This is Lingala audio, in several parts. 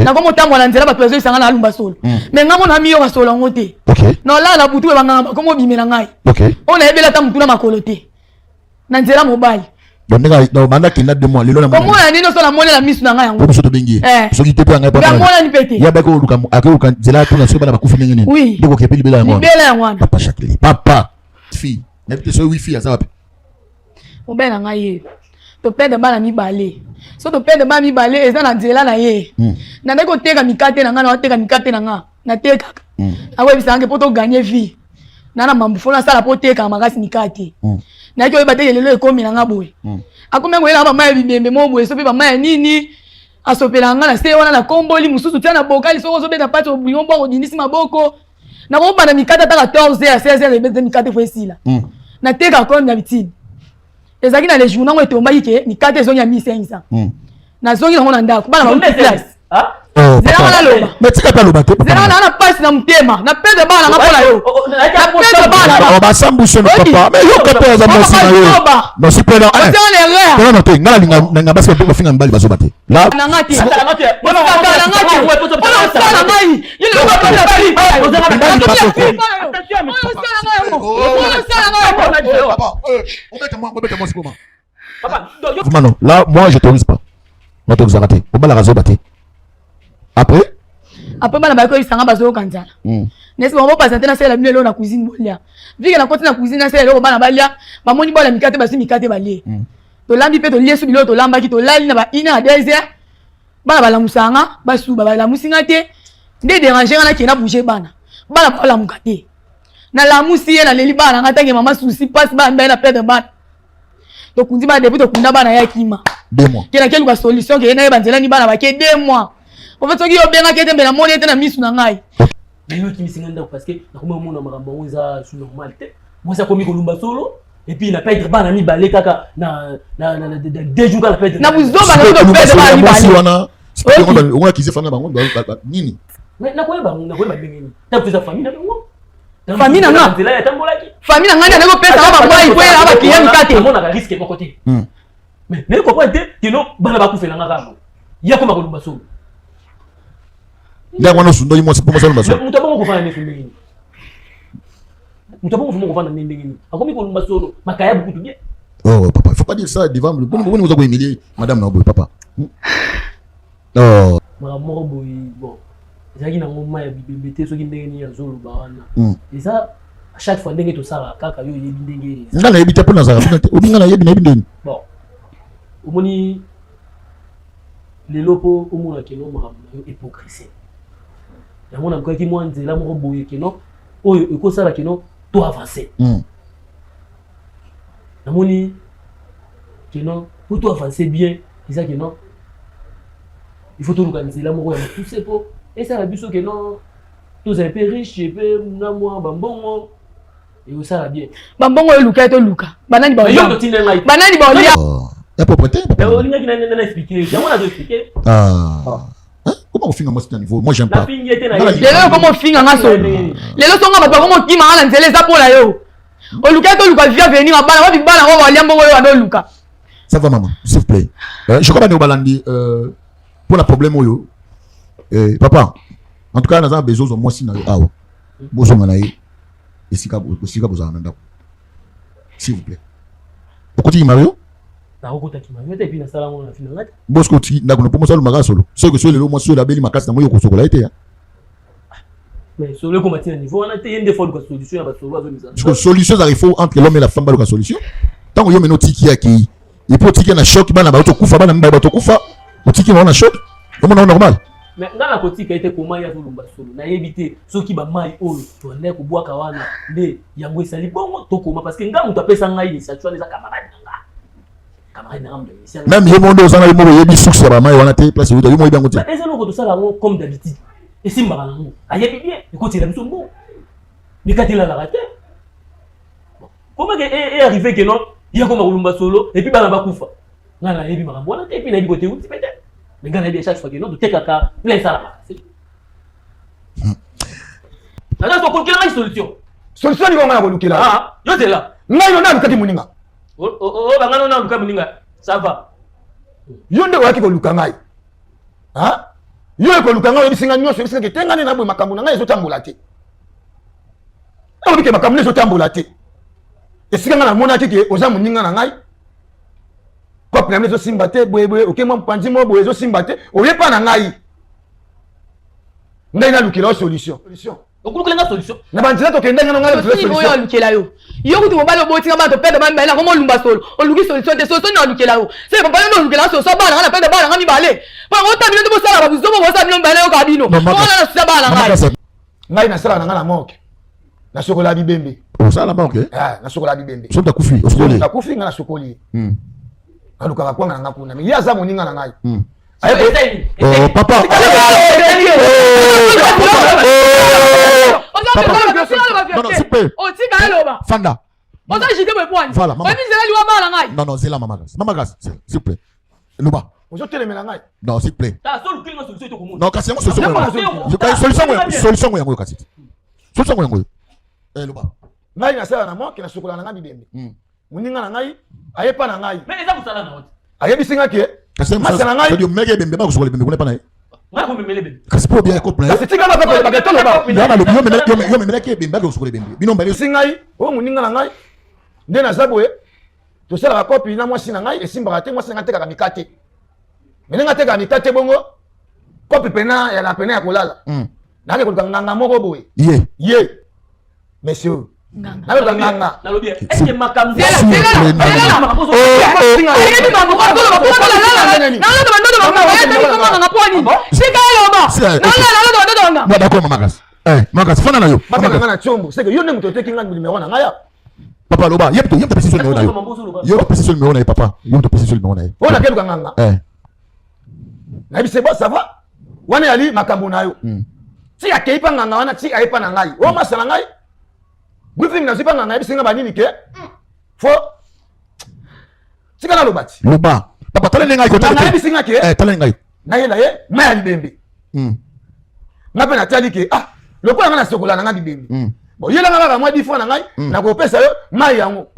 na komo tambo na nzela ba peso isanga na lumba solo mais ngamo na miyo ka solo ngote no la na butu ba ngamba komo bimela ngai on a ebela ta mutu na makolo te na nzela mobile donc na banda kinda de moi lelo na mo na nino so na mona la misu na ngai yango so to bengi so ki te pe ngai papa ya mona ni pete ya ba ko luka akoka nzela to na so bana bakufi ngene oui ndeko ke pe libela yango papa Jacqueline papa fille na pe so wifi asa wapi obena ngai ye to pede bana mibale so to pede bana mibale eza na nzela na ye na ndeko teka mikate na nga na teka mikate na nga na teka awe bisange poto gagner vie na mambu fona sala po teka makasi mikate na ki oyeba te lelo ekomi na nga boye akome ngoyela ba mai bibembe mo boye so pe ba mai nini asopela nga na se wana na komboli mususu tia na bokali so zo beta pati obuyon bo odinisi maboko na ko bana mikate ta 14h à 16h ebete mikate fo esila na teka ko na bitini ezaki na les journaux ngo etomba yike mikate zo nya 1500 na zongi na ndako bana ba place zera wala loba metika pa loba te zera na passe na mtema na pede bana nga pola yo na pede bana ba sambuso no papa mais yo kapela za mosi na yo no si pela eh non te ngala linga basi ba finga mbali bazoba te la na ngati na ngati na ngai yile ba pa bali papa là moi je t'autorise pas non t'autorise raté on va la raser baté après bana ba ko isanga bazo kanzala nesi ba passer na sala milo na cuisine bolia vike na continue na cuisine na sala bana balia ba moni bola mikate basi mikate balie to lambi pe to liesu bilo to lamba ki to lali na ba ina 2h bana bala musanga basu ba bala musinga te nde déranger na kena bouger bana bala mukate na la musi na leli bana ngatange mama susi passe ba mbe na pede bana to kundi ba depuis to kunda bana ya kima 2 mois kena kelu ba solution ke na ebanzela ni bana ba ke 2 mois en fait soki obenga kete mbela moni ete na misu na ngai lelo kimisinga ndako parce que na komona mona makambo oza su normal te moi ça komi kolumba solo et puis na perdre bana mi balé kaka na 2 jours kala perdre na buzoba na to perdre bana mi balé wana on a kizé fana bango nini na koyeba bengeni ta pesa famille na bango famille na nga nzela ya tambolaki famille na nga ndeko pesa ba boy ko ya ba kiye mikate mona ka risque mon côté mais ne comprends te kino bana ba kufela nga kamo ya koma kolumba solo nda wana sundo yimo sipo masalo baso mutabongo kufana ne fumeni mutabongo fumo kufana ne ndengeni akomi kolumba solo makaya bukutu bien oh papa il faut pas dire ça devant le bon vous avez humilié madame na boy papa oh mama boy bon ezaki na ngoma ya bibembete soki ndengeni ya zolo ba wana eza à chaque fois ndenge to sala kaka yo yebi ndenge ngala yebi te pona za obinga na yebi na yebi ndeni bon omoni lelopo omona keno makambo hypocrisie yango na koki mwa nzela moko boye keno oyo ekosala keno to avancer namoni keno pour to avancer bien eza keno il faut toluka nzela moko ya motuse po esala biso keno toza un peu riche epe na mwa bambongo ekosala bien bambongo oyo luka to luka banani ba yo totinda ngai banani ba olia ya propreté olingaki na expliquer yango na expliquer comment on finit moi c'est niveau moi j'aime pas lelo comment finga nga so lelo songa ba comment kima nga nzela za pola yo o luka to luka via venir bana wa bana wa walia mbongo yo ado luka ça va maman s'il vous plaît je crois pas ne balandi pour la problème oyo papa en tout cas nous avons besoin de moi si na yo awo bozo ngana yi esika bozana ndako s'il vous plaît okoti Mario nakokota kimameta epi nasala ngo na fina ngati bosko ti ndako na pomosa lumaka solo soki so lelo moi so la beli makasi na moyo kosokola ete mais solo ko matina niveau wana te yende fois de solution ya ba solo azo misa solution ça il faut entre l'homme et la femme ba la solution tant que yo meno tiki yaki il faut tiki na choc bana ba to kufa bana mba ba to kufa otiki na choc comment on normal mais ngala kotika ete koma ya tulumba solo na yebite soki ba mai oyo to ndé ko bwaka wana nde yango esali bongo to koma parce que nga mutu apesa ngai ni sa tuana za camarade nga même yo mondo osana yo mo yebi succès ba mai wana te place yo mo yebi ngote mais ezelo ko to sala ngo comme d'habitude et simba na ngo ayebi bien ekoti la biso mbo mikatila la raté comment est arrivé que non ya ko makulumba solo et puis bana bakufa ngala yebi makambo wana te et puis na yebi côté uti peut-être mais ngala yebi chaque fois que non to tekaka plein sala na to ko kila solution ni ngoma ko kila yo te là ngai yo na lukati muninga bangano na luka muninga ça va yo nde waki ko luka ngai Yo ko lukanga yo bisinga nyonso bisinga ketengane na boye makambo na ngai ezotambola te. Obike makambo ezotambola te. Esika nga na mona ke oza moninga na ngai. Ko problème ezosimba te boye okema mpanzi mo boye ezosimba te oyepa na ngai. Ngai na lukela solution. Okulukela solution. Na banzela to kenda nga ngai solution. Yo lukela yo. Yo kutu mobali obotinga ba to pede ba mbela komo lumba solo. Oluki solution te solution na lukela yo. Se papa no lukela solution ba na pede ba na mi bale. Ba ngota bino to sala ba biso mo sa bino mbela yo kabino. Ko na sa ba na ngai. Ngai na sala na nga na moke. Na sokola bibembe. O sala moke? Ah, na sokola bibembe. So ta kufi, o sokoli. Ta kufi nga na sokoli. Aluka kwa nga ngakuna. Mi ya za moninga na ngai. Oh papa. Non, s'il te plaît. Fanda. Voilà, maman. Non, non, c'est là, maman. Maman, s'il te plaît. Luba. Non, s'il te plaît. Non, kasi yango solution yango. Solution yango kasi. Solution yango. Luba. Ngai na sala na mo ke na sokola na ngai bibembe. Moninga na ngai ayepa na ngai. Mais eza kusala na wote. Ayebisinga ke. Kasi masala ngai. C'est du mege bembe ba kusokola bembe kuna pa na ye. Nga ko memele bembe. Kasi po bien couple. Kasi tika na pa ba tolo ba. Yo memele ke bembe ba kusokola bembe. Bino mbale singai o moninga na ngai. Nde na zaboye. To sala ba kopi na mwasi na ngai esimba te mwasi na teka ka mikate. Menenga teka mikate bongo. Kopi pena ya la pena ya kolala. Na ke ko nganga moko boye. Ye. Monsieur. Na ba nganga. Na lobi. Est-ce que makamzi Magas, fana na yo. Magas chombo. C'est que yo ne mutoteki nga numéro na ngaya. Papa loba, yep to position numéro na yo. Yo position numéro na yo papa. Yo to position numéro na yo. On a keluka nganga. Na bi c'est bon, ça va. Wana yali makambo na yo. Ti akeipa nganga wana ti aipa na ngai. O masala ngai. Briefing na zipa nganga bisinga banini ke? Fo. Tika na lobati. Loba. Papa tole ngai ko tole. Na bisinga ke? Tole ngai. Na ye ma bembe. Na pe na tali ke lokola nga na sokola na nga bibembe. Bon yela nga ka mwa difo na ngai na ko pesa yo mai yango.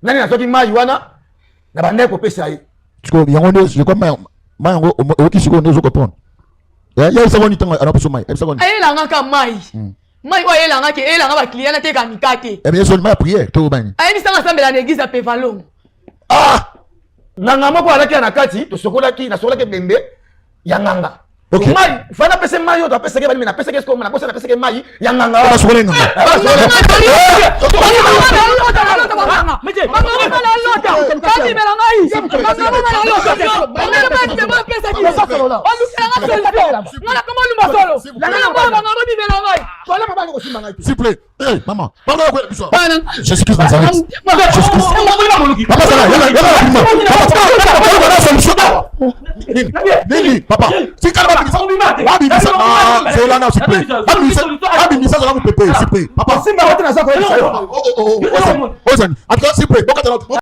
Nani na soki mai wana na bande ko pesa ye. Tiko yango ndo je ko mai yango o ki siko ndo zo ko pon. Ya isa woni tango ana peso mai. Isa woni. Ayela nga ka mai. Mai wa yela nga ke ela nga ba client na te ka mikate. Bien sûr ma prière to bani. Ayi bisanga sambela na église a Pevalong. Nanga moko alaki na kati to sokola ki na sokola ke bembe ya nganga. Okay. Mai, fana pese mai yo to pese ke bani na pese ke sko na kosa na pese ke mai ya nganga. Ba sokola nganga. S'il vous plaît. Hey, maman. Pardon quoi biso. J'excuse ma sœur. J'excuse. Papa ça là, Nini, papa. Si calme ça. C'est là s'il vous plaît. Abi ça là vous pépé, s'il vous plaît. Papa, Simba wote na zako. Oh. Ozani. Attends s'il vous plaît.